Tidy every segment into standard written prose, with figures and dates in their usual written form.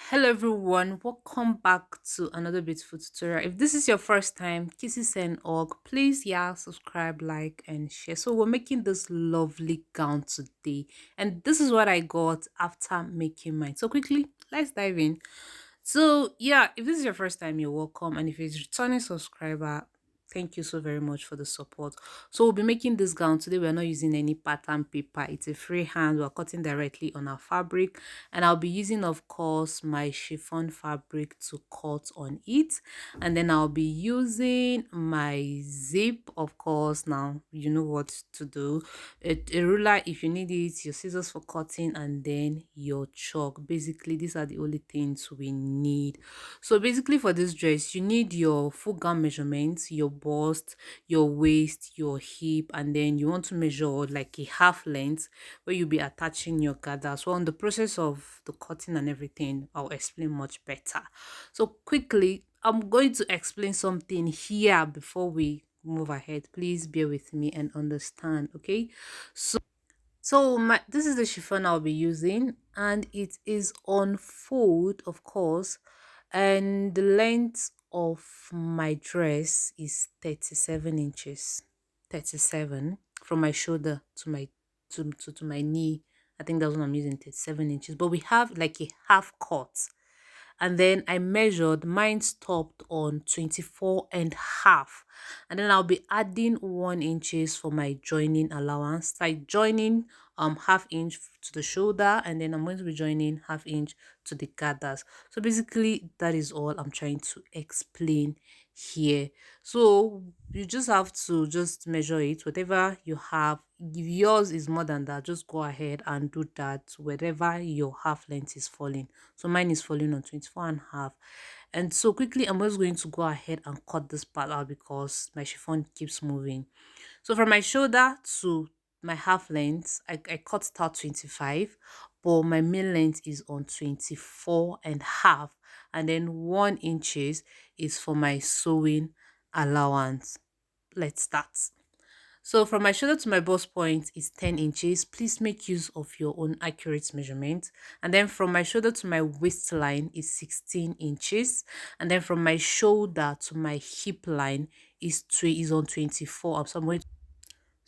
Hello everyone, welcome back to another beautiful tutorial. If this is your first time, kisses and og, please subscribe, like and share. So we're making this lovely gown today, and this is what I got after making mine. So quickly, let's dive in. So yeah, if this is your first time, you're welcome, and if it's returning subscriber, thank you so very much for the support. So we'll be making this gown today. We're not using any pattern paper. It's a freehand. We're cutting directly on our fabric, and I'll be using, of course, my chiffon fabric to cut on it, and then I'll be using my zip, of course. Now you know what to do. A ruler if you need it, your scissors for cutting, and then your chalk. Basically, these are the only things we need. So basically, for this dress, you need your full gown measurements, your bust, your waist, your hip, and then you want to measure like a half length where you'll be attaching your gathers. So on the process of the cutting and everything, I'll explain much better. So quickly, I'm going to explain something here before we move ahead. Please bear with me and understand, okay? So my this is the chiffon I'll be using, and it is on fold, of course, and the length of my dress is 37 inches. 37 from my shoulder to my to my knee. I think that's what I'm using, 37 inches. But we have like a half cut, and then I measured, mine stopped on 24 and half, and then I'll be adding 1 inches for my joining allowance, like joining half inch to the shoulder, and then I'm going to be joining half inch to the gathers. So basically that is all I'm trying to explain here. So you just have to just measure it, whatever you have. If yours is more than that, just go ahead and do that wherever your half length is falling. So mine is falling on 24 and a half. And so quickly, I'm just going to go ahead and cut this part out because my chiffon keeps moving. So from my shoulder to my half length, I cut it out 25, but my main length is on 24 and half. And then 1 inches is for my sewing allowance. Let's start. So from my shoulder to my bust point is 10 inches. Please make use of your own accurate measurement. And then from my shoulder to my waistline is 16 inches. And then from my shoulder to my hip line is on 24. So I'm going to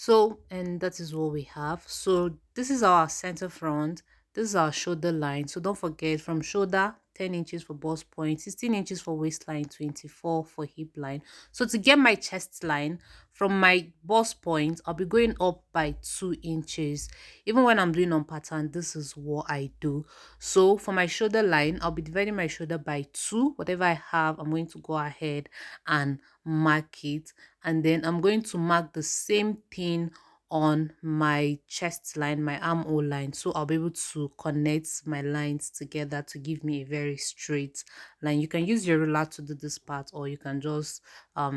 so, and that is what we have. So, this is our center front. This is our shoulder line. So, don't forget from shoulder, 10 inches for bust point, 16 inches for waistline, 24 for hip line. So, to get my chest line from my bust point, I'll be going up by 2 inches. Even when I'm doing on pattern, this is what I do. So, for my shoulder line, I'll be dividing my shoulder by 2. Whatever I have, I'm going to go ahead and mark it, and then I'm going to mark the same thing on my chest line, my armhole line, so I'll be able to connect my lines together to give me a very straight line. You can use your ruler to do this part, or you can just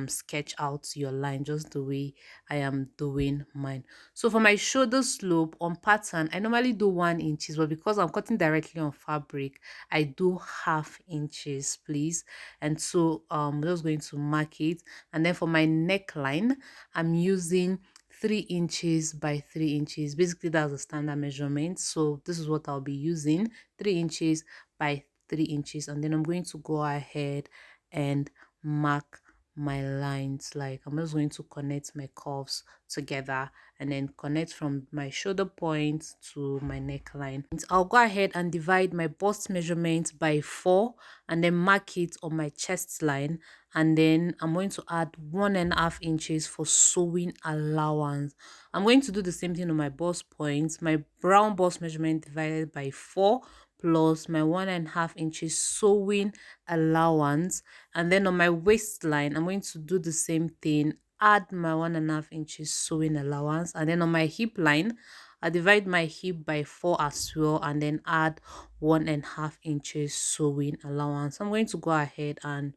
sketch out your line just the way I am doing mine. So for my shoulder slope on pattern, I normally do 1 inches, but because I'm cutting directly on fabric, I do half inches, please. And so I'm just going to mark it. And then for my neckline, I'm using 3 inches by 3 inches. Basically, that's the standard measurement. So this is what I'll be using, 3 inches by 3 inches. And then I'm going to go ahead and mark my lines. Like I'm just going to connect my curves together and then connect from my shoulder point to my neckline. I'll go ahead and divide my bust measurement by 4 and then mark it on my chest line, and then I'm going to add 1.5 inches for sewing allowance. I'm going to do the same thing on my bust point. My brown bust measurement divided by 4 plus my 1.5 inches sewing allowance, and then on my waistline I'm going to do the same thing, add my 1.5 inches sewing allowance, and then on my hip line I divide my hip by 4 as well, and then add 1.5 inches sewing allowance. I'm going to go ahead and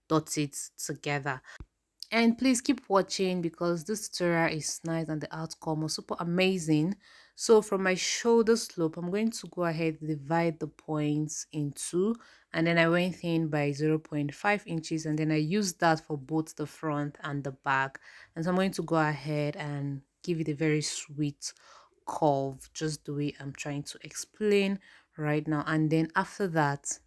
dot it together. And please keep watching because this tutorial is nice and the outcome was super amazing. So from my shoulder slope, I'm going to go ahead and divide the points in two, and then I went in by 0.5 inches, and then I used that for both the front and the back. And so I'm going to go ahead and give it a very sweet curve, just the way I'm trying to explain right now. And then after that,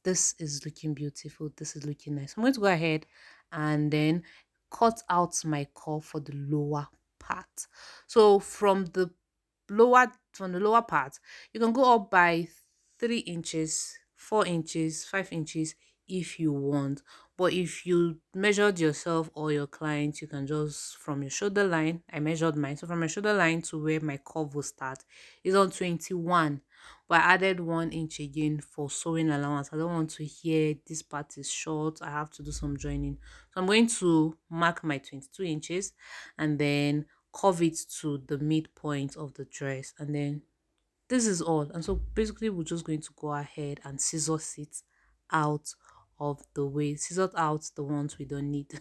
this is looking beautiful, this is looking nice. I'm going to go ahead and then cut out my curl for the lower part. So from the lower part, you can go up by 3 inches, 4 inches, 5 inches if you want. But if you measured yourself or your client, you can just from your shoulder line. I measured mine, so from my shoulder line to where my curve will start is on 21. But I added 1 inch again for sewing allowance. I don't want to hear this part is short, I have to do some joining. So I'm going to mark my 22 inches and then curve it to the midpoint of the dress, and then this is all. And so basically we're just going to go ahead and scissor it out of the way, scissor out the ones we don't need.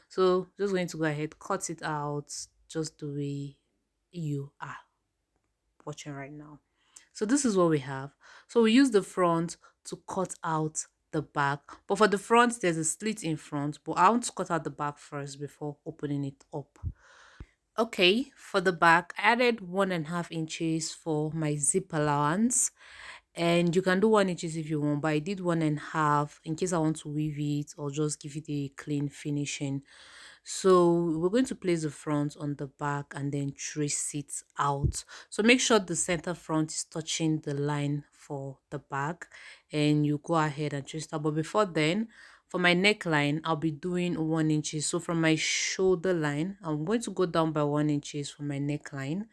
So just going to go ahead, cut it out just the way you are watching right now. So this is what we have. So we use the front to cut out the back, but for the front there's a slit in front, but I want to cut out the back first before opening it up. Okay, for the back, I added 1.5 inches for my zip allowance, and you can do 1 inches if you want, but I did 1.5 in case I want to weave it or just give it a clean finishing. So we're going to place the front on the back and then trace it out. So make sure the center front is touching the line for the back, and you go ahead and trace that. But before then, for my neckline, I'll be doing 1 inches. So from my shoulder line, I'm going to go down by 1 inches for my neckline,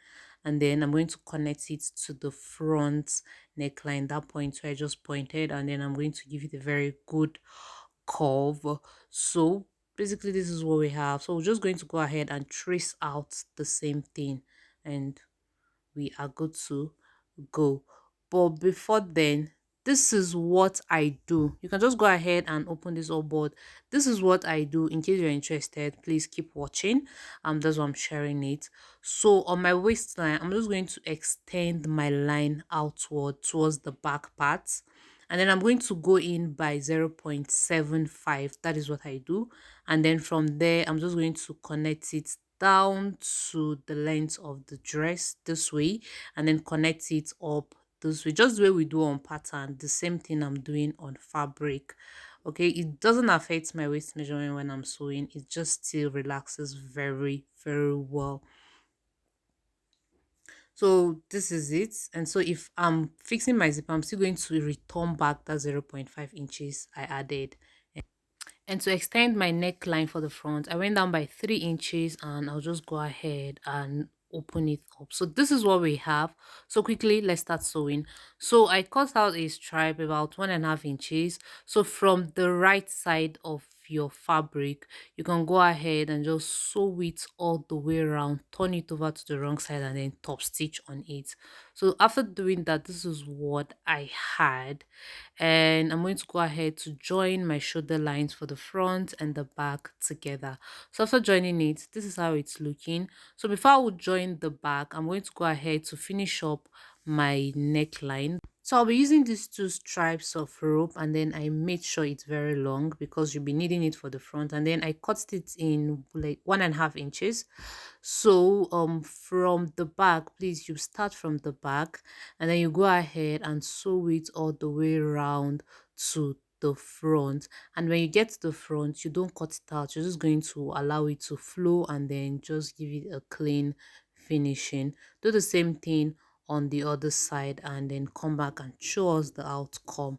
and then I'm going to connect it to the front neckline, that point where I just pointed, and then I'm going to give it a very good curve. So basically this is what we have. So we're just going to go ahead and trace out the same thing, and we are good to go. But before then, this is what I do. You can just go ahead and open this up, but this is what I do. In case you're interested, please keep watching. That's why I'm sharing it. So on my waistline, I'm just going to extend my line outward towards the back part, and then I'm going to go in by 0.75. That is what I do. And then from there, I'm just going to connect it down to the length of the dress this way, and then connect it up this way, just the way we do on pattern. The same thing I'm doing on fabric. Okay, it doesn't affect my waist measurement when I'm sewing, it just still relaxes very, very well. So this is it. And so if I'm fixing my zip, I'm still going to return back that 0.5 inches I added. And to extend my neckline for the front, I went down by 3 inches, and I'll just go ahead and open it up. So this is what we have. So quickly, let's start sewing. So I cut out a stripe about 1.5 inches. So from the right side of your fabric, you can go ahead and just sew it all the way around, turn it over to the wrong side, and then top stitch on it. So after doing that, this is what I had, and I'm going to go ahead to join my shoulder lines for the front and the back together. So after joining it, this is how it's looking. So before I would join the back, I'm going to go ahead to finish up my neckline. So I'll be using these two stripes of rope, and then I made sure it's very long because you'll be needing it for the front, and then I cut it in like 1.5 inches. So from the back, please, you start from the back, and then you go ahead and sew it all the way around to the front. And when you get to the front, you don't cut it out, you're just going to allow it to flow and then just give it a clean finishing. Do the same thing on the other side, and then come back and show us the outcome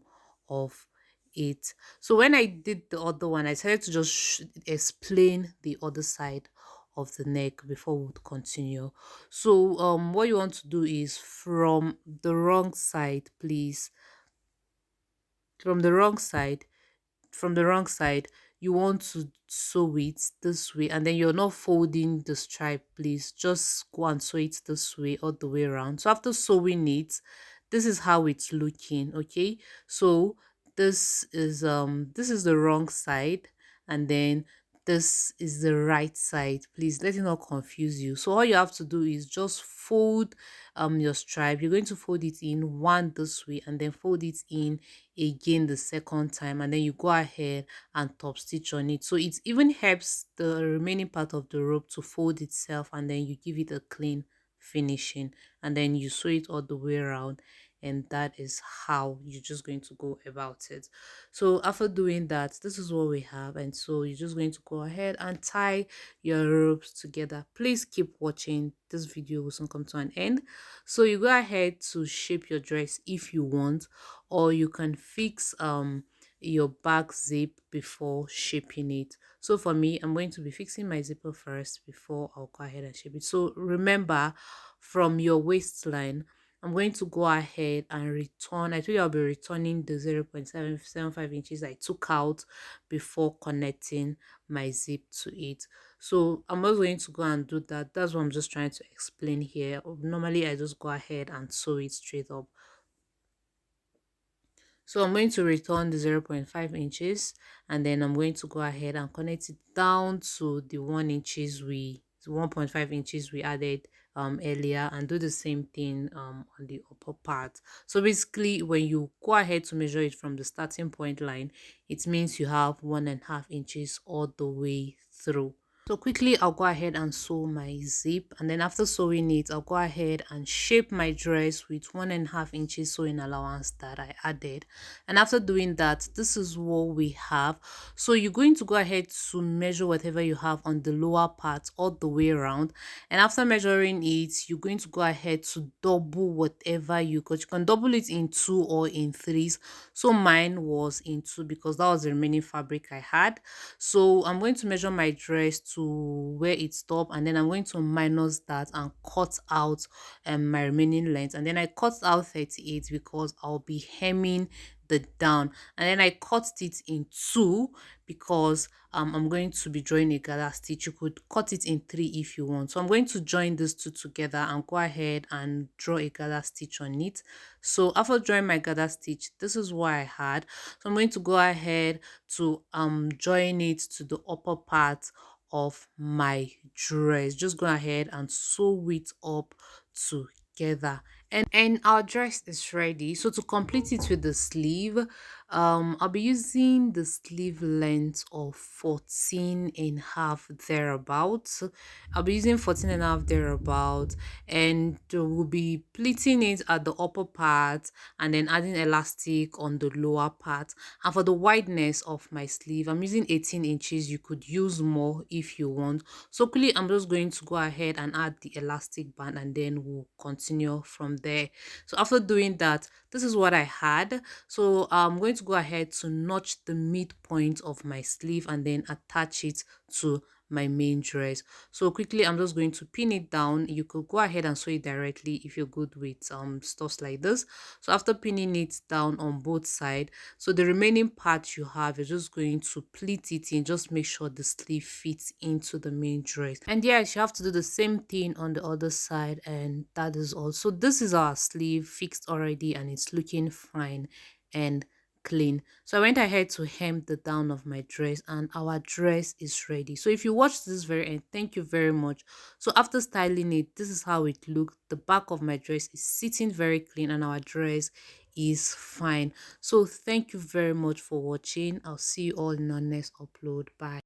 of it. So when I did the other one, I decided to just explain the other side of the neck before we would continue. So what you want to do is from the wrong side, please, from the wrong side, you want to sew it this way, and then you're not folding the stripe. Please just go and sew it this way all the way around. So after sewing it, this is how it's looking. Okay, so this is the wrong side, and then this is the right side. Please let it not confuse you. So all you have to do is just fold your stripe. You're going to fold it in one this way, and then fold it in again the second time, and then you go ahead and top stitch on it. So it even helps the remaining part of the rope to fold itself, and then you give it a clean finishing, and then you sew it all the way around and that is how you're just going to go about it. So after doing that, this is what we have, and so you're just going to go ahead and tie your ropes together. Please keep watching, this video will soon come to an end. So you go ahead to shape your dress if you want, or you can fix your back zip before shaping it. So for me, I'm going to be fixing my zipper first before I'll go ahead and shape it. So remember, from your waistline, I'm going to go ahead and return. I told you I'll be returning the 0.775 inches I took out before connecting my zip to it. So I'm not going to go and do that. That's what I'm just trying to explain here. Normally, I just go ahead and sew it straight up. So I'm going to return the 0.5 inches, and then I'm going to go ahead and connect it down to the 1.5 inches we added earlier, and do the same thing on the upper part. So basically, when you go ahead to measure it from the starting point line, it means you have 1.5 inches all the way through. So quickly, I'll go ahead and sew my zip, and then after sewing it, I'll go ahead and shape my dress with 1.5 inches sewing allowance that I added. And after doing that, this is what we have. So you're going to go ahead to measure whatever you have on the lower part all the way around, and after measuring it, you're going to go ahead to double whatever you got. You can double it in two or in threes. So mine was in two because that was the remaining fabric I had. So I'm going to measure my dress to where it stopped, and then I'm going to minus that and cut out my remaining length. And then I cut out 38 because I'll be hemming the down, and then I cut it in two because I'm going to be drawing a gather stitch. You could cut it in three if you want. So I'm going to join these two together and go ahead and draw a gather stitch on it. So after drawing my gather stitch, this is what I had. So I'm going to go ahead to join it to the upper part of my dress. Just go ahead and sew it up together, and our dress is ready. So to complete it with the sleeve, I'll be using the sleeve length of 14 and a half thereabouts. I'll be using 14 and a half thereabouts, and we'll be pleating it at the upper part and then adding elastic on the lower part. And for the wideness of my sleeve, I'm using 18 inches. You could use more if you want. So quickly, I'm just going to go ahead and add the elastic band, and then we'll continue from there. So after doing that, this is what I had. So I'm going to go ahead to notch the midpoint of my sleeve and then attach it to my main dress. So quickly, I'm just going to pin it down. You could go ahead and sew it directly if you're good with stuff like this. So after pinning it down on both sides, so the remaining part you have, you're just going to pleat it in. Just make sure the sleeve fits into the main dress. And yes, you have to do the same thing on the other side, and that is all. So this is our sleeve fixed already, and it's looking fine and clean. So I went ahead to hem the down of my dress, and our dress is ready. So if you watch this very end, thank you very much. So after styling it, this is how it looked. The back of my dress is sitting very clean, and our dress is fine. So thank you very much for watching. I'll see you all in our next upload. Bye.